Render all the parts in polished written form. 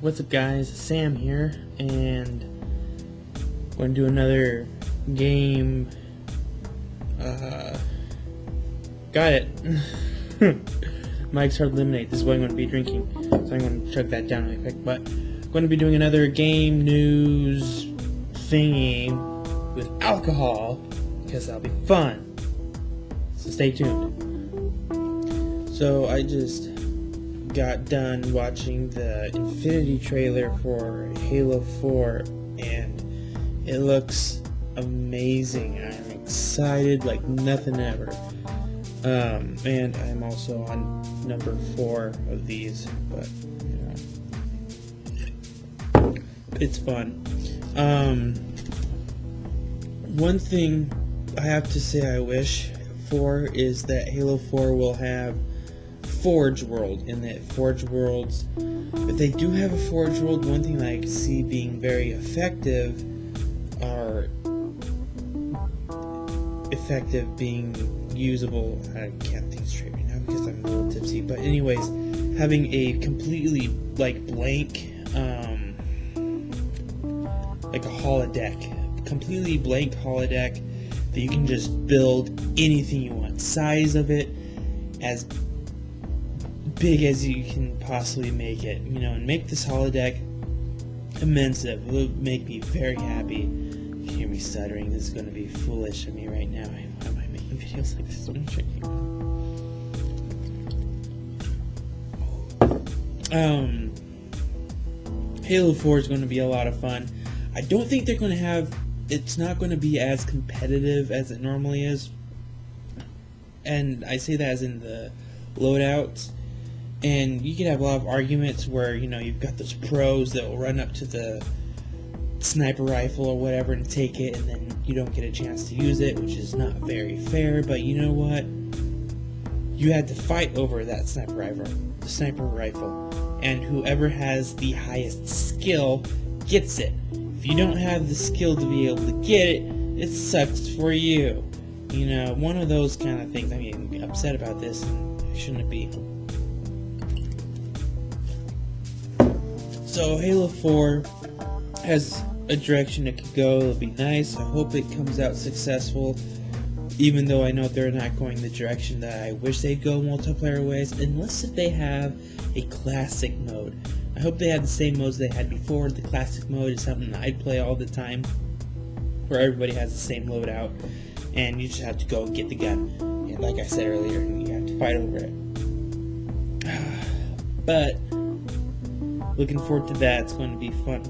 What's up guys, Sam here, and we're going to do another game. Got it. Mike's Hard Lemonade, this is what I'm going to be drinking, so I'm going to chug that down really quick, but I'm going to be doing another game news thingy with alcohol, because that'll be fun, so stay tuned. So I just got done watching the Infinity trailer for Halo 4 and it looks amazing. I'm excited like nothing ever. And I'm also on number 4 of these, but you know, it's fun. One thing I have to say I wish for is that Halo 4 will have Forge World, and that Forge Worlds, if they do have a Forge World, one thing I could see being very effective being usable. I can't think straight right now because I'm a little tipsy, but anyways, having a completely like blank like a holodeck, completely blank holodeck that you can just build anything you want, size of it as big as you can possibly make it, you know, and make this holodeck immense. It will make me very happy. You hear me stuttering, this is going to be foolish of me right now. Why am I making videos like this? I'm shaking. Halo 4 is going to be a lot of fun. I don't think they're going to have, it's not going to be as competitive as it normally is, and I say that as in the loadouts. And you could have a lot of arguments where, you know, you've got those pros that will run up to the sniper rifle or whatever and take it, and then you don't get a chance to use it, which is not very fair. But you know what? You had to fight over that sniper rifle, and whoever has the highest skill gets it. If you don't have the skill to be able to get it, it sucks for you. You know, one of those kind of things. I mean, I'm upset about this, and shouldn't it be? So Halo 4 has a direction it could go. It'll be nice. I hope it comes out successful, even though I know they're not going the direction that I wish they'd go multiplayer ways, unless if they have a classic mode. I hope they have the same modes they had before. The classic mode is something that I'd play all the time, where everybody has the same loadout, and you just have to go and get the gun. And like I said earlier, you have to fight over it. But looking forward to that. It's going to be fun.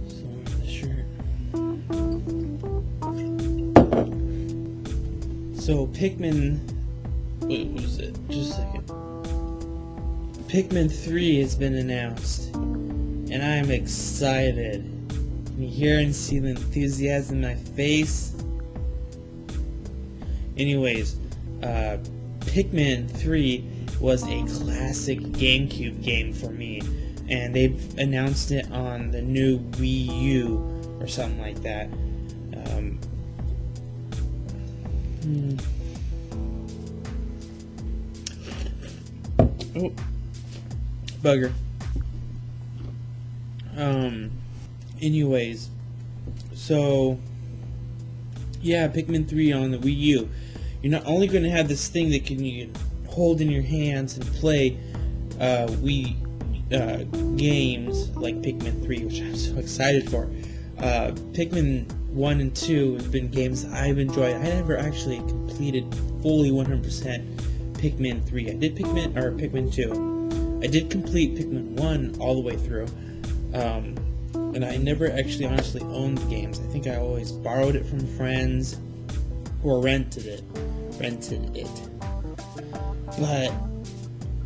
So the shirt. So Pikmin. Wait, what is it? Just a second. Pikmin 3 has been announced, and I am excited. Can you hear and see the enthusiasm in my face? Anyways, Pikmin 3 was a classic GameCube game for me, and they've announced it on the new Wii U or something like that. Oh, bugger. Anyways, so yeah, Pikmin 3 on the Wii U. You're not only going to have this thing that you can hold in your hands and play Wii games like Pikmin 3, which I'm so excited for. Pikmin 1 and 2 have been games I've enjoyed. I never actually completed fully 100% Pikmin 3. I did Pikmin 2. I did complete Pikmin 1 all the way through. And I never actually honestly owned the games. I think I always borrowed it from friends or rented it. But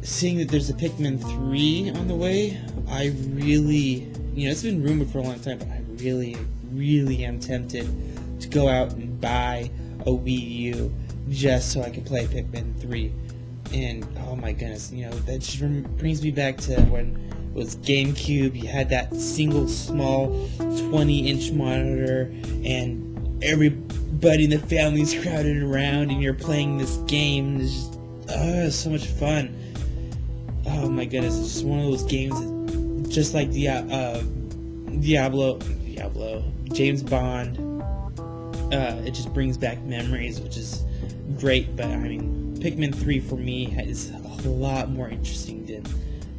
seeing that there's a Pikmin 3 on the way, I really, you know, it's been rumored for a long time, but I really am tempted to go out and buy a Wii U just so I can play Pikmin 3. And oh my goodness, you know, that just brings me back to when it was GameCube. You had that single small 20-inch monitor, and everybody in the family's crowded around, and you're playing this game. It's just, so much fun. Oh my goodness, it's just one of those games that just like Diablo, James Bond. It just brings back memories, which is great. But I mean, Pikmin 3 for me is a lot more interesting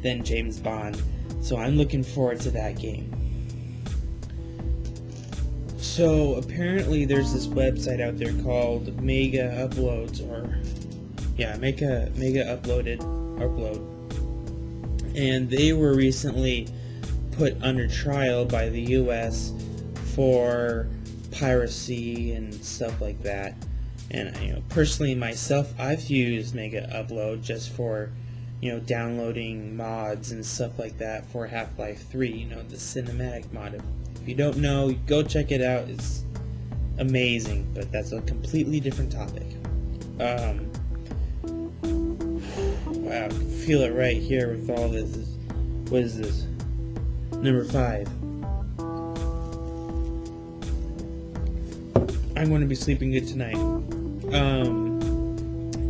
than James Bond, so I'm looking forward to that game. So apparently there's this website out there called Megaupload, Upload, and they were recently put under trial by the US for piracy and stuff like that. And personally myself, I've used Megaupload just for downloading mods and stuff like that for Half-Life 3, the cinematic mod. If you don't know, go check it out. It's amazing, but that's a completely different topic. Wow, I can feel it right here with all this. What is this? Number 5. I'm going to be sleeping good tonight.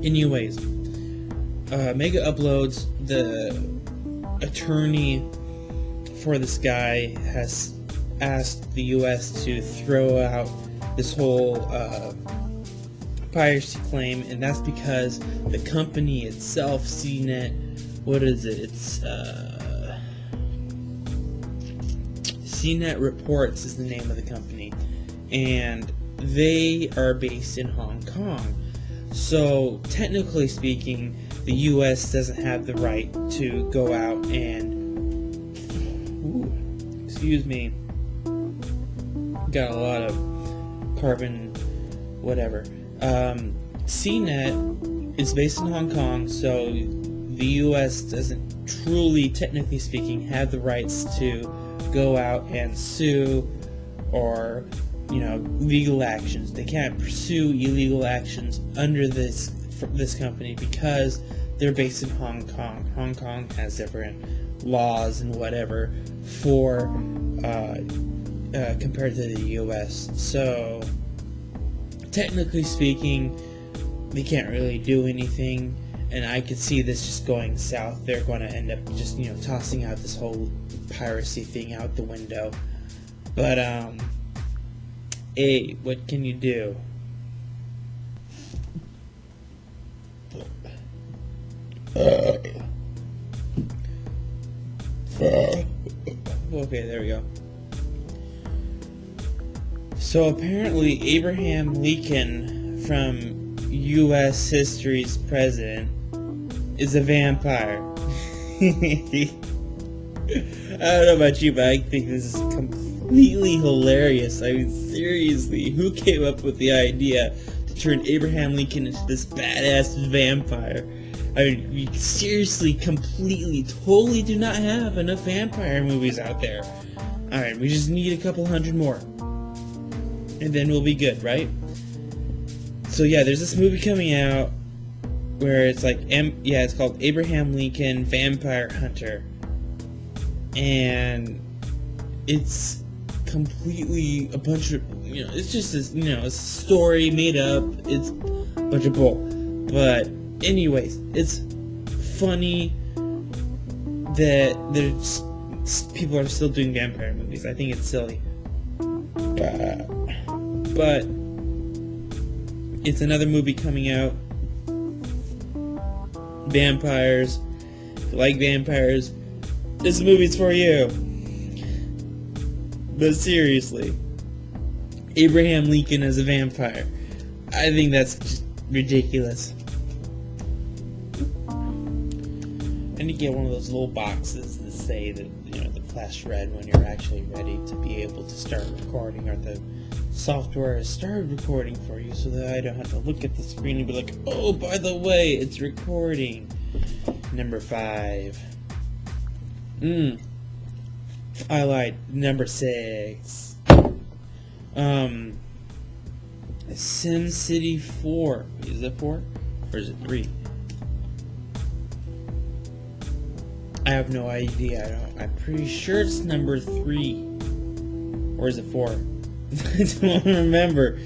Anyways, Megauploads, the attorney for this guy, has asked the US to throw out this whole piracy claim, and that's because the company itself, CNET, it's CNET Reports is the name of the company, and they are based in Hong Kong. So technically speaking, the US doesn't have the right to go out and excuse me, got a lot of carbon whatever. CNET is based in Hong Kong, so the US doesn't truly, technically speaking, have the rights to go out and sue or legal actions. They can't pursue illegal actions under this company because they're based in Hong Kong. Hong Kong has different laws and whatever for compared to the US. So technically speaking, they can't really do anything, and I could see this just going south. They're going to end up just tossing out this whole piracy thing out the window. But hey, what can you do? Okay, there we go. So apparently Abraham Lincoln from U.S. history's president is a vampire. I don't know about you, but I think this is completely hilarious. I mean, seriously, who came up with the idea to turn Abraham Lincoln into this badass vampire? I mean, we seriously, completely, totally do not have enough vampire movies out there. Alright, we just need a couple hundred more. And then we'll be good, right? So yeah, there's this movie coming out where it's like, it's called Abraham Lincoln Vampire Hunter. And it's completely a bunch of, it's just this, a story made up. It's a bunch of bull. But anyways, it's funny that people are still doing vampire movies. I think it's silly. But it's another movie coming out. Vampires. If you like vampires, this movie's for you. But seriously, Abraham Lincoln as a vampire. I think that's just ridiculous. I need to get one of those little boxes that say that, the flash red when you're actually ready to be able to start recording, or the software has started recording for you, so that I don't have to look at the screen and be like, oh, by the way, it's recording. Number 5. I lied. Number 6. SimCity 4. Is it 4? Or is it 3? I have no idea. I'm pretty sure it's number 3. Or is it 4? I don't remember.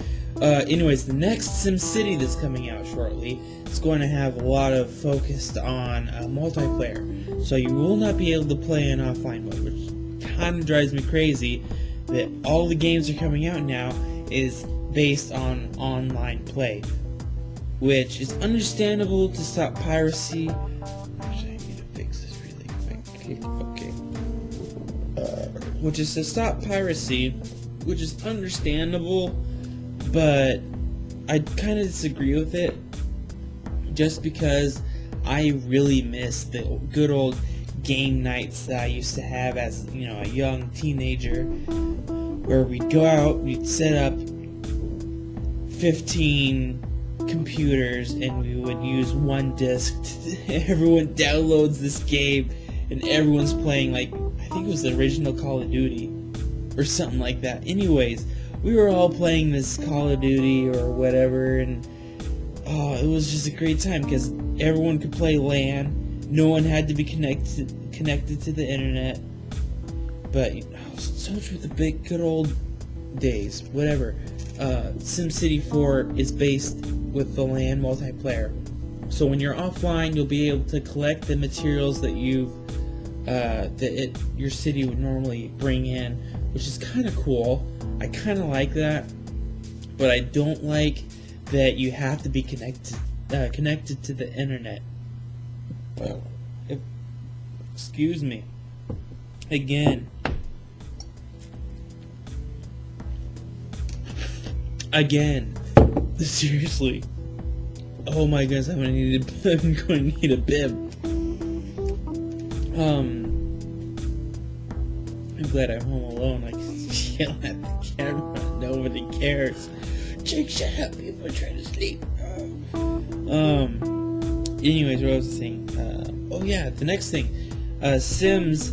Anyways, the next SimCity that's coming out shortly is going to have a lot of focus on multiplayer. So you will not be able to play in offline mode, which kind of drives me crazy that all the games are coming out now is based on online play, which is understandable to stop piracy. Actually, I need to fix this really quick. Okay. Which is to stop piracy, which is understandable, but I kind of disagree with it, just because I really miss the good old game nights that I used to have as, a young teenager, where we'd go out, we'd set up 15 computers, and we would use one disc. Everyone downloads this game, and everyone's playing, like, I think it was the original Call of Duty, or something like that. Anyways, we were all playing this Call of Duty or whatever, and it was just a great time because everyone could play LAN. No one had to be connected to the internet. But so true, the big good old days. Whatever. SimCity 4 is based with the LAN multiplayer. So when you're offline, you'll be able to collect the materials that your city would normally bring in, which is kind of cool. I kind of like that, but I don't like that you have to be connected to the internet. Excuse me. Again. Seriously. Oh my goodness, I'm going to need a bib. I'm glad I'm home alone. I can yell at the camera. Nobody cares. Jake, shut up. People are trying to sleep. Anyways, what was I saying? The next thing. Sims.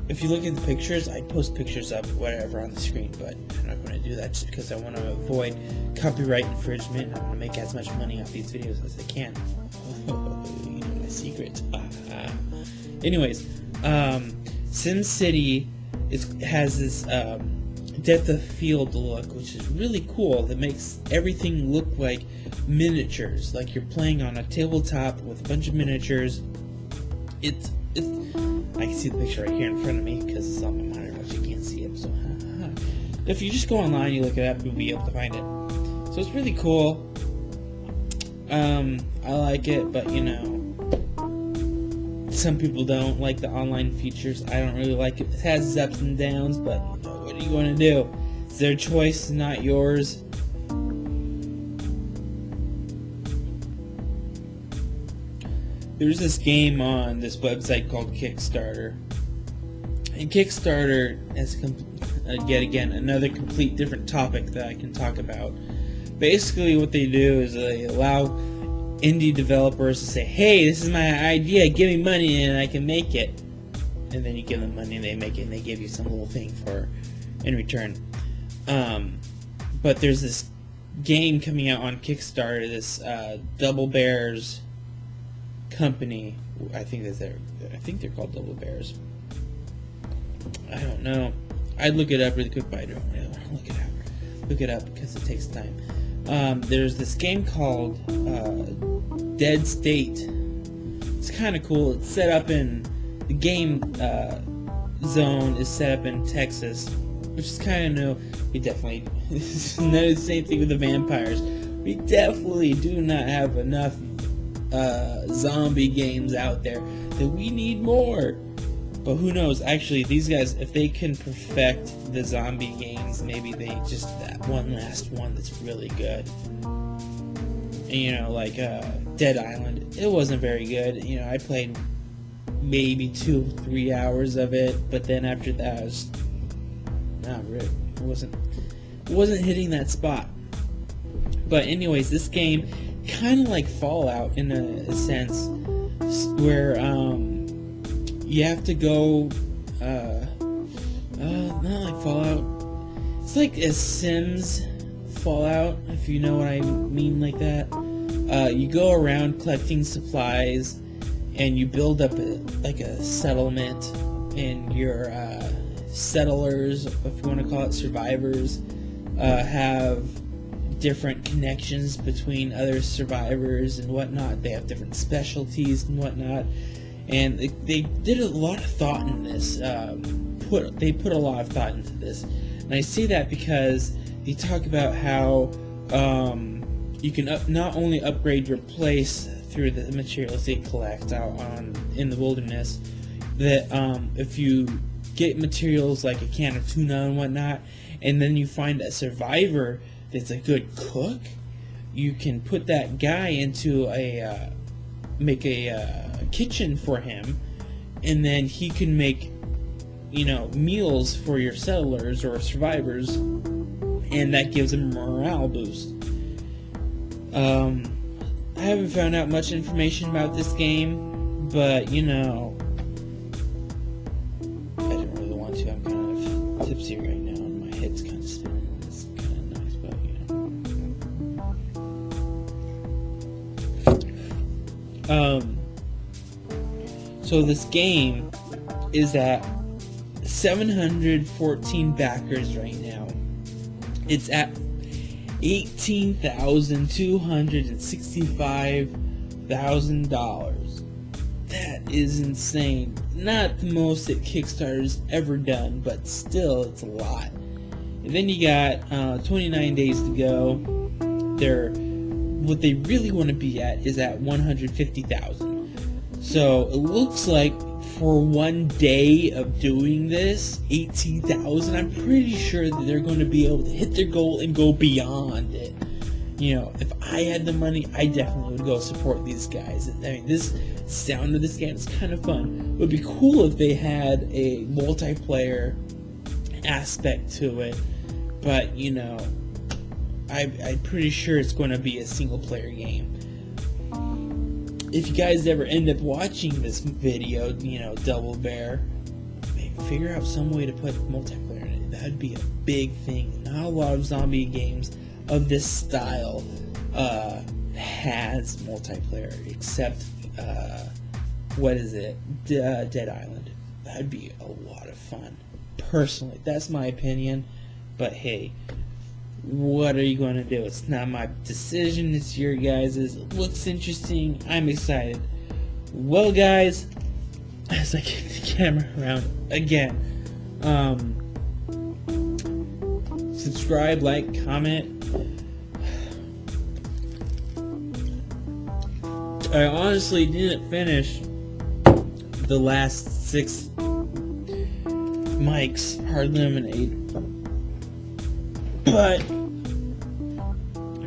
If you look at the pictures, I post pictures up whatever on the screen, but I'm not going to do that just because I want to avoid copyright infringement. I want to make as much money off these videos as I can. My secret. Anyways, SimCity has this depth of field look, which is really cool. That makes everything look like miniatures, like you're playing on a tabletop with a bunch of miniatures. I can see the picture right here in front of me because it's on my monitor, but you can't see it. So, if you just go online, you look it up, you'll be able to find it. So it's really cool. I like it, but some people don't like the online features. I don't really like it. It has its ups and downs, but what are you going to do? It's their choice, not yours. There's this game on this website called Kickstarter. And Kickstarter is yet again another complete different topic that I can talk about. Basically what they do is they allow indie developers to say, hey, this is my idea, give me money and I can make it. And then you give them money and they make it, and they give you some little thing in return. But there's this game coming out on Kickstarter, this Double Bears company. I think they're called Double Bears. I don't know. I'd look it up really quick, but I don't really want to look it up because it takes time. There's this game called Dead State. It's kind of cool. It's set up in the game zone is set up in Texas, which is kind of new. We definitely the same thing with the vampires. We definitely do not have enough zombie games out there. That we need more. But who knows? Actually, these guys, if they can perfect the zombie games, maybe they just that one last one that's really good. And, like Dead Island, it wasn't very good. I played maybe 2-3 hours of it, but then after that, it was not really. It wasn't hitting that spot. But anyways, this game kind of like Fallout in a sense, where you have to go. Not like Fallout. It's like a Sims Fallout, if you know what I mean, like that. You go around collecting supplies, and you build up a settlement, and your settlers, if you want to call it survivors, have different connections between other survivors and whatnot. They have different specialties and whatnot, and they did a lot of thought in this. They put a lot of thought into this, and I say that because they talk about how you can not only upgrade your place through the materials they collect out in the wilderness, that if you get materials like a can of tuna and whatnot, and then you find a survivor that's a good cook, you can put that guy into make a kitchen for him, and then he can make, you know, meals for your settlers or survivors, and that gives them a morale boost. I haven't found out much information about this game, but you know, I didn't really want to. I'm kind of tipsy right now, and my head's kind of spinning. It's kind of nice, but you know. So this game is at 714 backers right now. It's at $18,265,000. That is insane. Not the most that Kickstarter's ever done, but still, it's a lot. And then you got 29 days to go. What they really want to be at is at 150,000. So it looks like for one day of doing this, 18,000, I'm pretty sure that they're going to be able to hit their goal and go beyond it. You know, if I had the money, I definitely would go support these guys. I mean, this sound of this game is kind of fun. It would be cool if they had a multiplayer aspect to it, but you know, I'm pretty sure it's going to be a single player game. If you guys ever end up watching this video, you know, Double Bear, maybe figure out some way to put multiplayer in it. That'd be a big thing. Not a lot of zombie games of this style has multiplayer, except Dead Island. That'd be a lot of fun. Personally, that's my opinion. But hey, what are you going to do? It's not my decision, it's your guys's. It looks interesting. I'm excited. Well, guys, as I get the camera around again, subscribe, like, comment. I honestly didn't finish the last 6 mics hard lemonade, but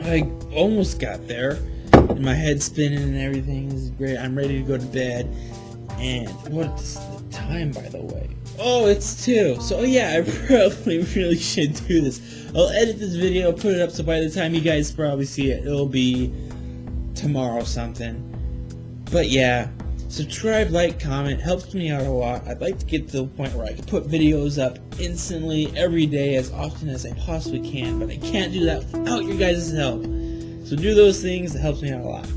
I almost got there, and my head's spinning and everything. This is great. I'm ready to go to bed. And what's the time, by the way? Oh, it's 2. So yeah, I probably really should do this. I'll edit this video, put it up, so by the time you guys probably see it, it'll be tomorrow something. But yeah, subscribe, like, comment, helps me out a lot. I'd like to get to the point where I can put videos up instantly every day as often as I possibly can, but I can't do that without your guys' help. So do those things, it helps me out a lot.